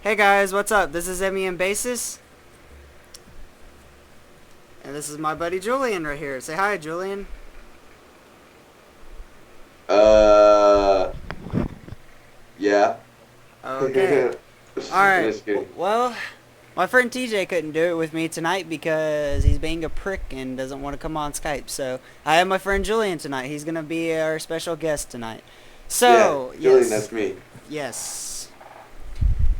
Hey guys, what's up? This is Emmy and Basis, and this is my buddy Julian right here. Say hi, Julian. Uh, yeah. Okay. Alright. Just kidding. Well, my friend TJ couldn't do it with me tonight because he's being a prick and doesn't want to come on Skype. So I have my friend Julian tonight. He's going to be our special guest tonight. Yeah, So, Julian, yes. that's me. Yes.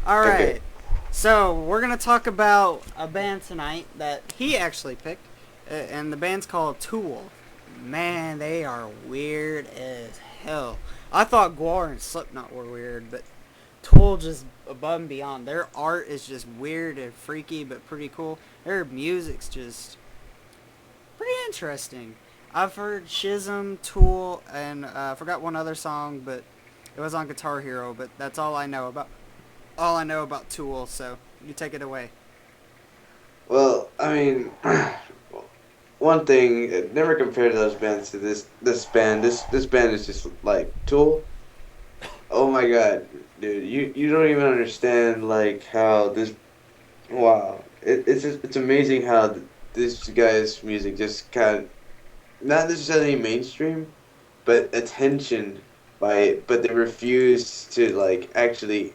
Okay. Alright. So, we're going to talk about a band tonight that he actually picked, and the band's called Tool. Man, they are weird as hell. I thought Guar and Slipknot were weird, but Tool just above and beyond. Their art is just weird and freaky, but pretty cool. Their music's just pretty interesting. I've heard Schism, Tool, and I forgot one other song, but it was on Guitar Hero. But that's all I know about. All I know about Tool. So you take it away. Well, I mean, one thing, never compare those bands to this band. This band is just like Tool. Oh my God, dude, you don't even understand like how this. Wow, it's amazing how this guy's music just kind of not necessarily mainstream, but attention but they refuse to like actually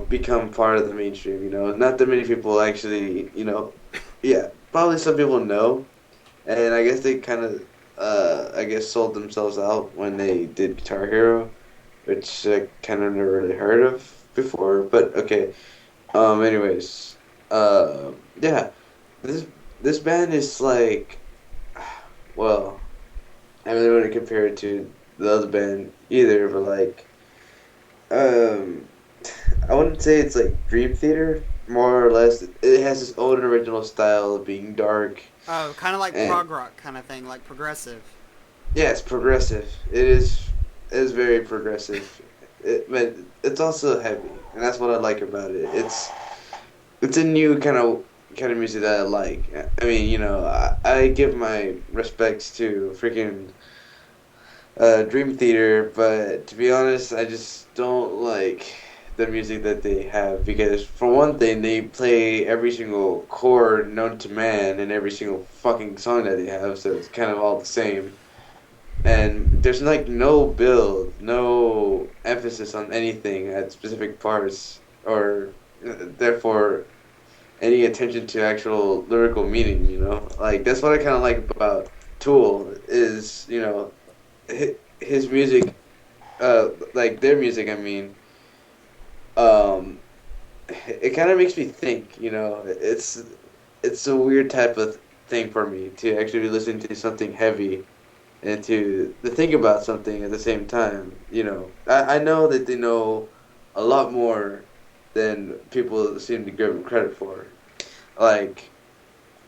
become part of the mainstream. Not that many people actually, yeah, probably some people know, and I guess they kind of, I guess sold themselves out when they did Guitar Hero, which I kind of never really heard of before. But okay, anyways, yeah, this this band is like, well, I really want to compare it to the other band either, but like, um. I wouldn't say it's like Dream Theater, more or less. It has its own original style of being dark, Oh, kind of like and prog rock kind of thing, like progressive. yeah, it's progressive. It is very progressive. But it's also heavy, and that's what I like about it. It's a new kind of music that I like. I mean, I give my respects to freaking Dream Theater, but to be honest, I just don't like the music that they have because, for one thing, they play every single chord known to man in every single fucking song that they have, so it's kind of all the same. And there's like no build, no emphasis on anything at specific parts, or therefore any attention to actual lyrical meaning. Like, that's what I kind of like about Tool is, his music, like their music, I mean, um, it kind of makes me think. It's a weird type of thing for me to actually listen to something heavy and to think about something at the same time. I know that they know a lot more than people seem to give them credit for. Like,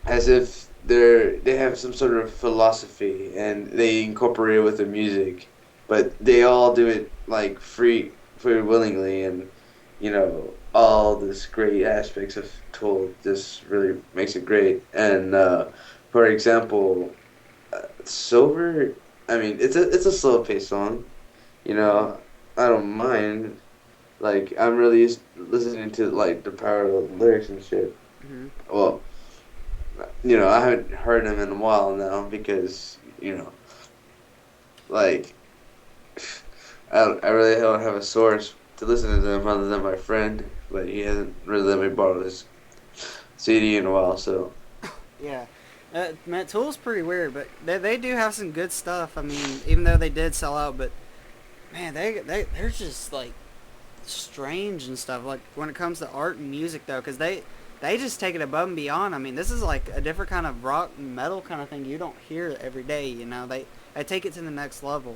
as if they have some sort of philosophy and they incorporate it with their music, but they all do it like free willingly, and all this great aspects of Tool just really makes it great. And for example, Sober, I mean, it's a slow paced song. You know, I don't mind. Like, I'm really listening to like the power of the lyrics and shit. Hmm. Well, I haven't heard them in a while now because, like, I really don't have a source to listen to them other than my friend, but he hasn't really let me borrow his CD in a while, so. Yeah. Man, Tool's pretty weird, but they do have some good stuff. I mean, even though they did sell out, but man, they're just like strange and stuff. Like when it comes to art and music, though, because they just take it above and beyond. I mean, this is like a different kind of rock and metal kind of thing you don't hear every day. They take it to the next level.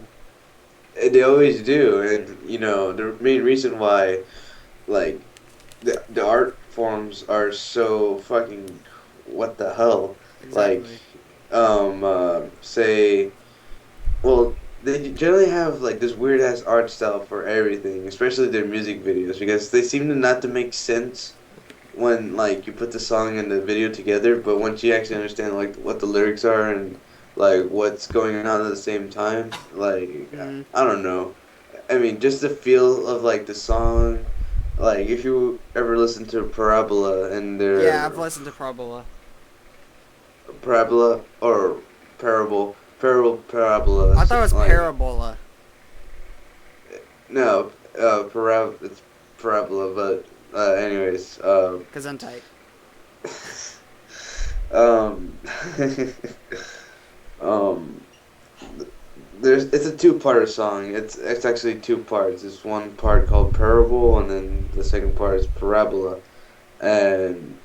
And they always do, and, the main reason why, like, the art forms are so fucking what the hell. Like, Exactly. say, well, they generally have like this weird ass art style for everything, especially their music videos, because they seem to not to make sense when like you put the song and the video together, but once you actually understand like what the lyrics are and like what's going on at the same time, like, Mm, I don't know. I mean, just the feel of like the song, Like if you ever listen to Parabola and Yeah, I've their listened to Parabola. Parabola or Parabola, I thought it was like Parabola. no, it's Parabola, but anyways, Gesundheit. um, um, it's a two-part song. It's actually two parts. It's one part called Parable, and then the second part is Parabola, and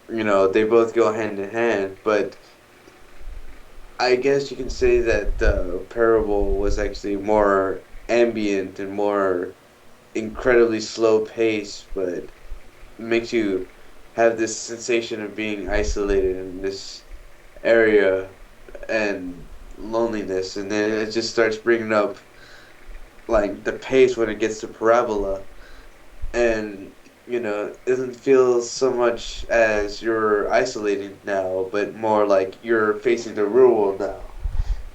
they both go hand in hand. But I guess you can say that Parable was actually more ambient and more incredibly slow pace, but makes you have this sensation of being isolated in this area and loneliness, and then it just starts bringing up like the pace when it gets to Parabola, and it doesn't feel so much as you're isolated now, but more like you're facing the real world now,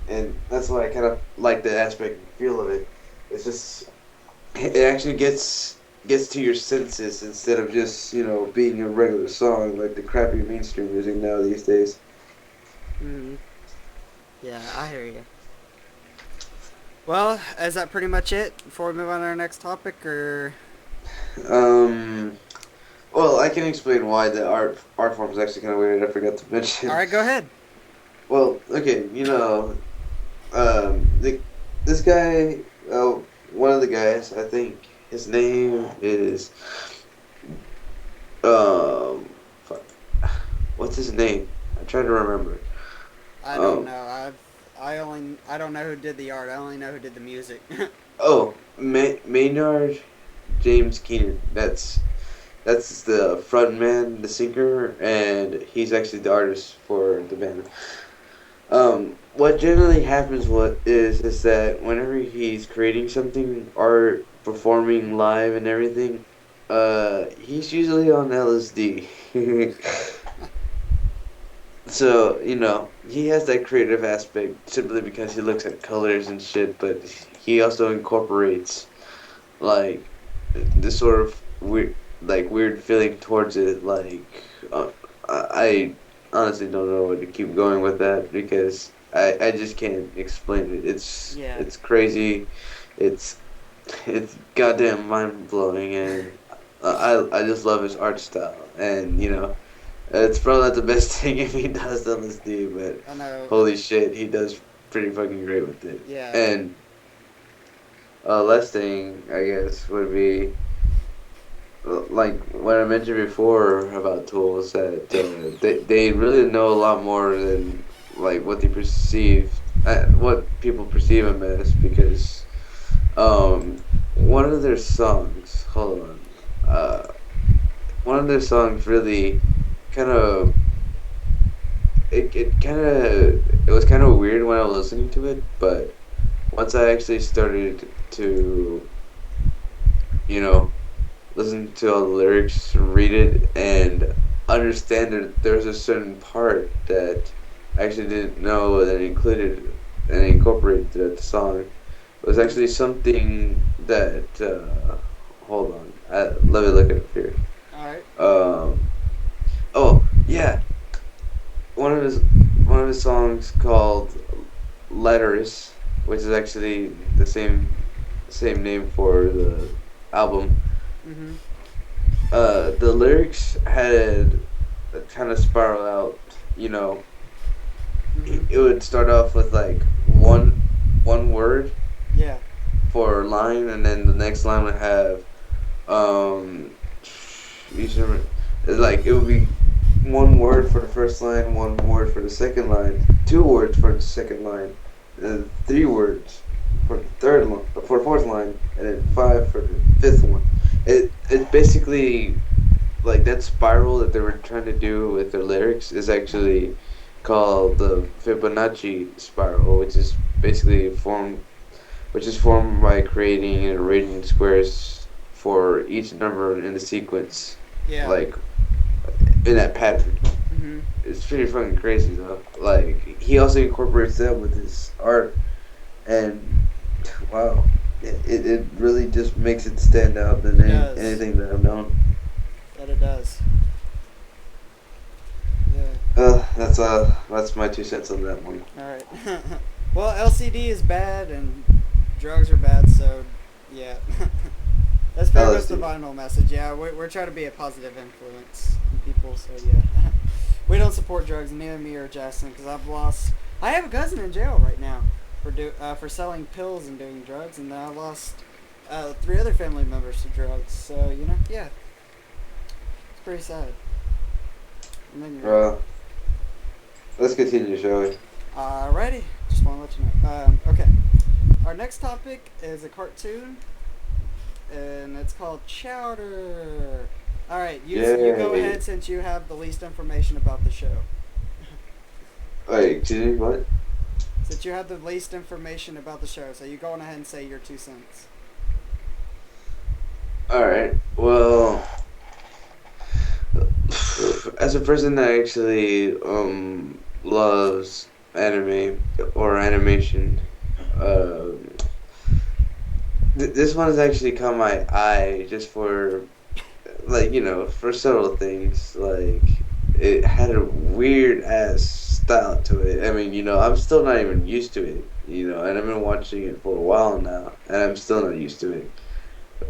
and that's why I kind of like the aspect and feel of it. It's just it actually gets to your senses instead of just being a regular song like the crappy mainstream music now these days. Hmm. Yeah, I hear you. Well, is that pretty much it before we move on to our next topic, or? Um, well, I can explain why the art form is actually kind of weird. I forgot to All mention. right, go ahead. Well, okay, the, this guy, one of the guys, I think his name is fuck, what's his name? I'm trying to remember. I don't Um, know. I don't know who did the art. I only know who did the music. Maynard James Keenan. That's the front man, the singer, and he's actually the artist for the band. What generally happens is that whenever he's creating something, art, performing live and everything, he's usually on LSD. So, he has that creative aspect simply because he looks at colors and shit, but he also incorporates like this sort of weird feeling towards it. Like, I honestly don't know where to keep going with that because I just can't explain it. It's Yeah. it's crazy. It's it's goddamn mind blowing, and I just love his art style. And it's probably not the best thing if he does LSD, but I know. holy shit, he does pretty fucking great with it. Yeah. And last thing I guess would be like what I mentioned before about tools that they really know a lot more than like what people perceive them as because one of their songs hold on one of their songs really kind of it was kind of weird when I was listening to it, but once I actually started to you know listen to all the lyrics, read it, and understand that there's a certain part that I actually didn't know that included and incorporated the song. It was Mhm. actually something that hold on, let me look it up here. All right. Um, oh yeah, one of his one of his songs called "Letters," which is actually the same name for the album. Mhm. The lyrics had kind of spiral out. Mhm. It would start off with like one word Yeah. for a line, and then the next line would have um, each number. It's like it would be one word for the first line, one word for the second line, two words for the second line, and three words for the for the fourth line, and then five for the fifth one. It basically like that spiral that they were trying to do with their lyrics is actually called the Fibonacci spiral, which is formed by creating and arranging squares for each number in the sequence, Yeah. like in that pattern. Mhm. It's pretty fucking crazy though. Like he also incorporates that with his art, and wow. it really just makes it stand out than It does. anything that I've known. That it does. Yeah. That's my 2 cents on that one. All right. Well, LCD is bad and drugs are bad, so yeah. That's pretty much the LSD. final message. Yeah, we're trying to be a positive influence on people, so yeah. We don't support drugs, neither me or Jackson, because I have a cousin in jail right now for selling pills and doing drugs, and I lost 3 other family members to drugs. So yeah, it's pretty sad. And then Well, let's continue, shall we? alrighty, just want to let you know. Okay, our next topic is a cartoon, and it's called Chowder. All right, you go Yay! ahead since you have the least information about the show. Wait, excuse me, what? Since you have the least information about the show, so you go on ahead and say your 2 cents. All right. Well, as a person that actually loves anime or animation, um, this one has actually caught my eye just for like for several things. Like it had a weird ass style to it. I mean, I'm still not even used to it. And I've been watching it for a while now, and I'm still not used to it.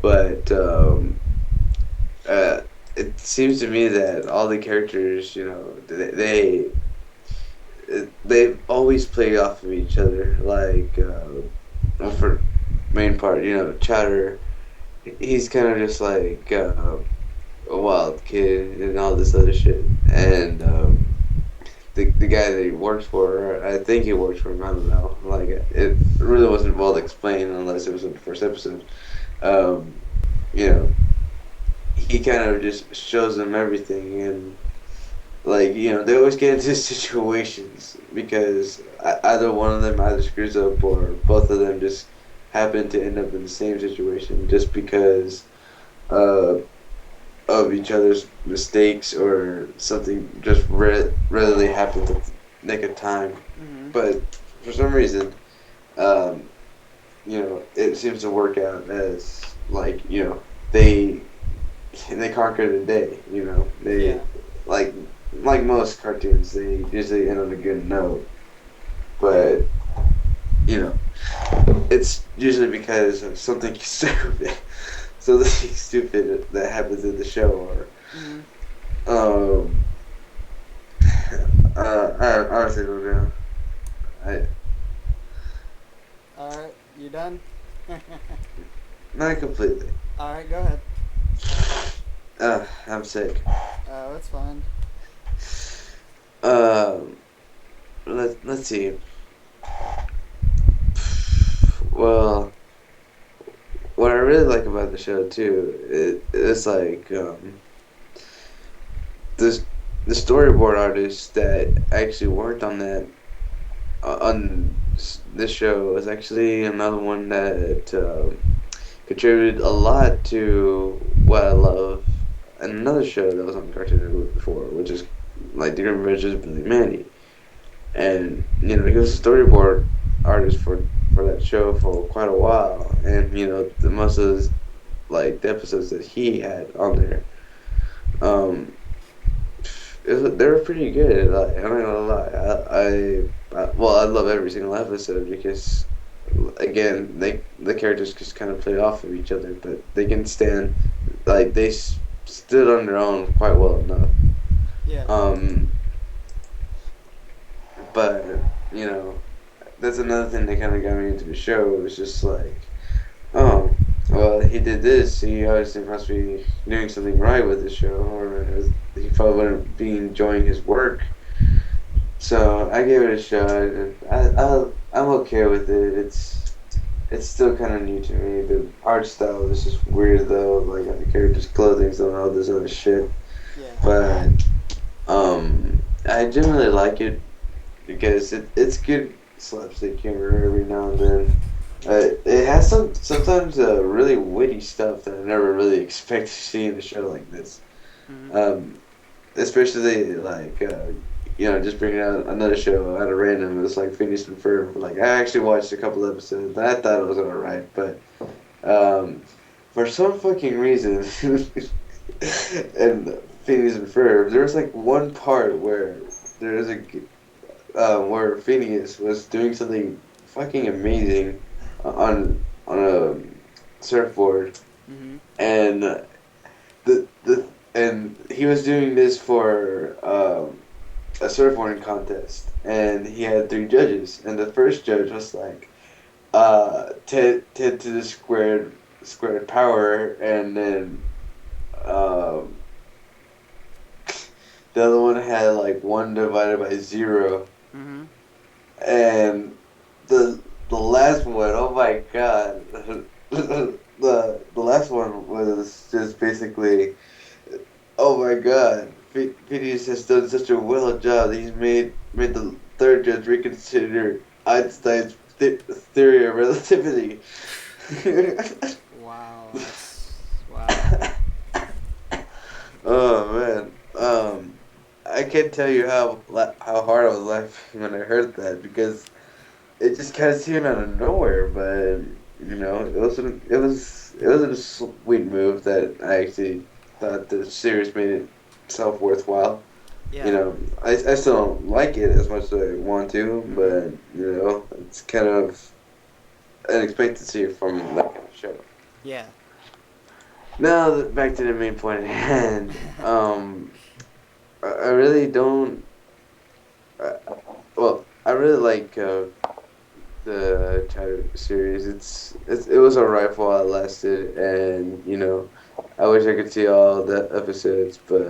But uh, it seems to me that all the characters, they always play off of each other. Like well, for main part, Chowder, he's kind of just like a wild kid and all this other shit. And the guy that he works for, I think he works for him. I don't know. Like it really wasn't well explained unless it was in the first episode. Um, you know, he kind of just shows them everything, and like they always get into situations because either one of them either screws up or both of them just happen to end up in the same situation just because uh, of each other's mistakes or something just readily happens at the nick of time. Mm-hmm. But for some reason, um, it seems to work out as like they they conquer the day. They Yeah. like like most cartoons, they usually end on a good note, Yeah. but you know it's usually because of something stupid, something stupid that happens in the show, or Mm-hmm. um, I honestly don't know. I All right, you done? Not completely. All right, go ahead. I'm sick. Oh, it's fine. Um, let's see. Well, what I really like about the show too, it's like this the storyboard artist that actually worked on that on this show was actually another one that contributed a lot to what I love. Another show that was on Cartoon Network before, which is like The Grim Adventures of Billy Mandy, and he was a storyboard artist for that show for quite a while, and the most of the episodes that he had on there, um, they were pretty good. Like, I'm not gonna lie, well, I love every single episode because again, the characters just kind of play off of each other, but they can stand like stood on their own quite well enough. Yeah. Um, but you know, that's another thing that kind of got me into the show. It was just like, oh, well, he did this. He obviously must be doing something right with the show, or he probably wouldn't be enjoying his work. So I gave it a shot, and I'm okay with it. It's still kind of new to me. The art style is just weird though, like the characters' clothing and all this other shit. Yeah. But I generally like it because it's good slapstick humor every now and then. It has sometimes really witty stuff that I never really expect to see in a show like this. Mm-hmm. Um, especially like just bringing out another show out of random. It was like Phineas and Ferb. Like I actually watched a couple episodes. And I thought it was alright, but um, for some fucking reason, and Phineas and Ferb, there was like one part where there was where Phineas was doing something fucking amazing on a surfboard, Mm-hmm. and and he was doing this for a surfboarding contest, and he had three judges, and the first judge was like, Ted to the squared power, and then um, the other one had like 1 divided by 0, Mm-hmm. and the last one, oh my god, the last one was just basically, oh my god, Phineas has done such a well job that he's made the third judge reconsider Einstein's theory of relativity. Wow. Wow. Oh man, I can't tell you how hard I was laughing when I heard that, because it just kind of came out of nowhere. But it was a sweet move that I actually thought the series made itself worthwhile. Yeah. I still don't like it as much as I want to, but it's kind of unexpected to see it from that kind of show. Yeah. Now back to the main point at hand. I really don't. Well, I really like the Chowder series. It was alright for while it lasted, and I wish I could see all the episodes, but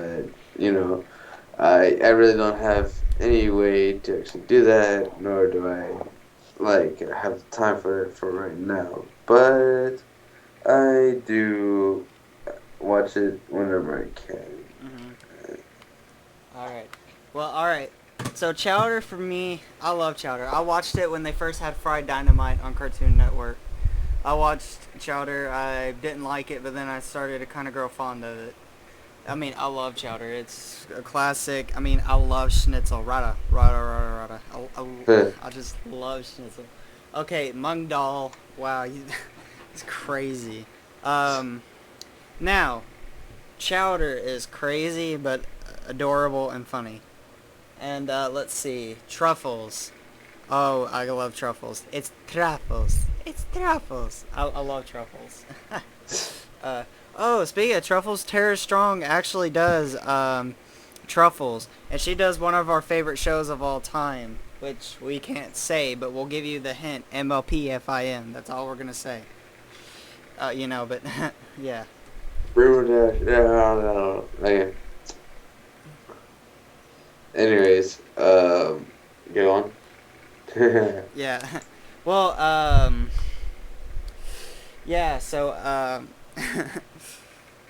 I really don't have any way to actually do that, nor do I have the time for it for right now. But I do watch it whenever I can. Mm-hmm. Alright. Well, alright. So Chowder for me, I love Chowder. I watched it when they first had Fried Dynamite on Cartoon Network. I watched Chowder. I didn't like it, but then I started to kind of grow fond of it. I mean, I love Chowder. It's a classic. I mean, I love Schnitzel. Rada, rada, rada, rada. I just love Schnitzel. Okay, Mung Dal. Wow, it's crazy. Now, Chowder is crazy, but adorable and funny. And let's see, truffles. Oh, I love truffles. It's truffles. It's truffles. I love truffles. Speaking of truffles, Tara Strong actually does truffles, and she does one of our favorite shows of all time, which we can't say, but we'll give you the hint. MLPFIN. That's all we're gonna say. But yeah. Okay. Anyways, go on. Yeah. Well, yeah, so,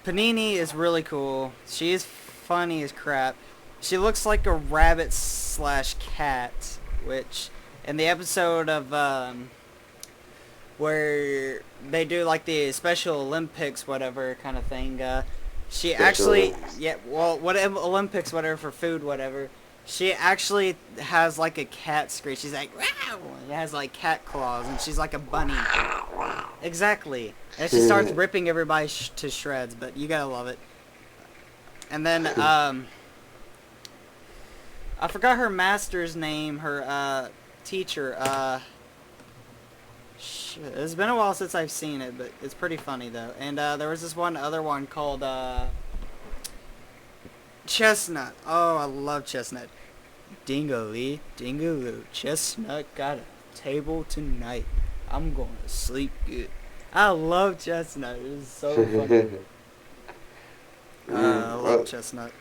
Panini is really cool. She is funny as crap. She looks like a rabbit slash cat, which, in the episode of, where they do, like, the Special Olympics, whatever kind of thing, she actually, what Olympics, whatever, for food, whatever, she actually has, like, a cat screech. She's like, wow! It has, like, cat claws, and she's like a bunny. Exactly. And she starts ripping everybody to shreds, but you gotta love it. And then, I forgot her master's name, her, teacher, shit, it's been a while since I've seen it, but it's pretty funny, though. And, there was this other one called, Chestnut. Oh, I love Chestnut. Dingle-lee, dingle-loo, Chestnut got a table tonight. I'm gonna sleep good. I love Chestnut. It is so funny. I love Chestnut.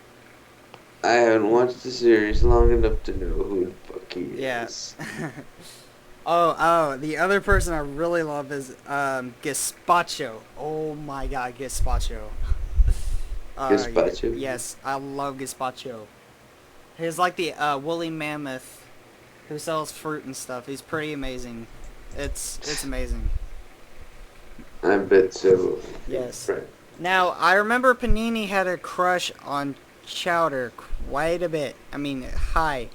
I haven't watched the series long enough to know who the fuck he is. Yes. The other person I really love is Gazpacho. Oh my god, Gazpacho. Gazpacho? Yes, I love Gazpacho. He's like the woolly mammoth who sells fruit and stuff. He's pretty amazing. It's amazing. I bet so. Yes. Right. Now, I remember Panini had a crush on Chowder quite a bit. I mean, high.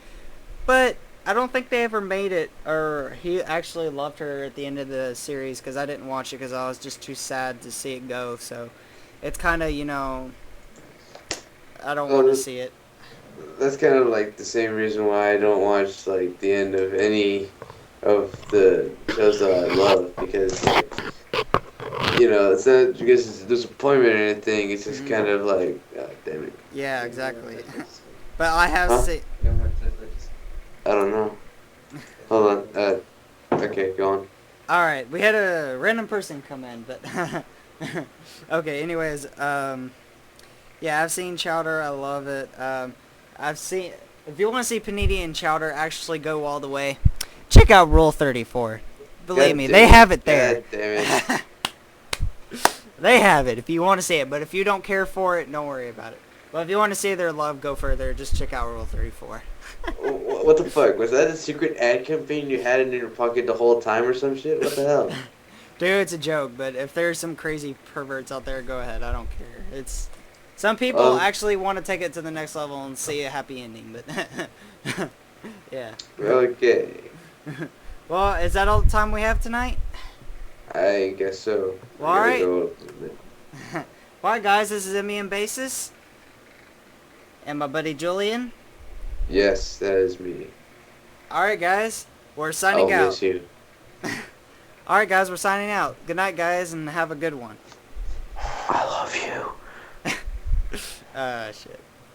But I don't think they ever made it, or he actually loved her at the end of the series, because I didn't watch it because I was just too sad to see it go. So it's kind of, I don't want to see it. That's kind of like the same reason why I don't watch like the end of any of the shows that I love, because like, it's not because it's a disappointment or anything. It's just kind of like, God damn it. Yeah, exactly. But I have Huh? seen. I don't know. Hold on. Okay, go on. All right, we had a random person come in, but okay. Anyways, yeah, I've seen Chowder. I love it. I've seen. If you want to see Panini and Chowder actually go all the way, check out Rule 34. Believe me, they have it there. God damn it. They have it if you want to see it, but if you don't care for it, don't worry about it. But if you want to see their love go further, just check out Rule 34. What the fuck? Was that a secret ad campaign you had in your pocket the whole time or some shit? What the hell? Dude, it's a joke, but if there's some crazy perverts out there, go ahead. I don't care. It's some people actually want to take it to the next level and see a happy ending, but yeah. Okay. Well, is that all the time we have tonight? I guess so. Well, all right. Well, guys, this is Emmy and Basis, and my buddy Julian. Yes, that is me. All right, guys, we're signing out. I'll miss you. All right, guys, we're signing out. Good night, guys, and have a good one. I love you. Shit.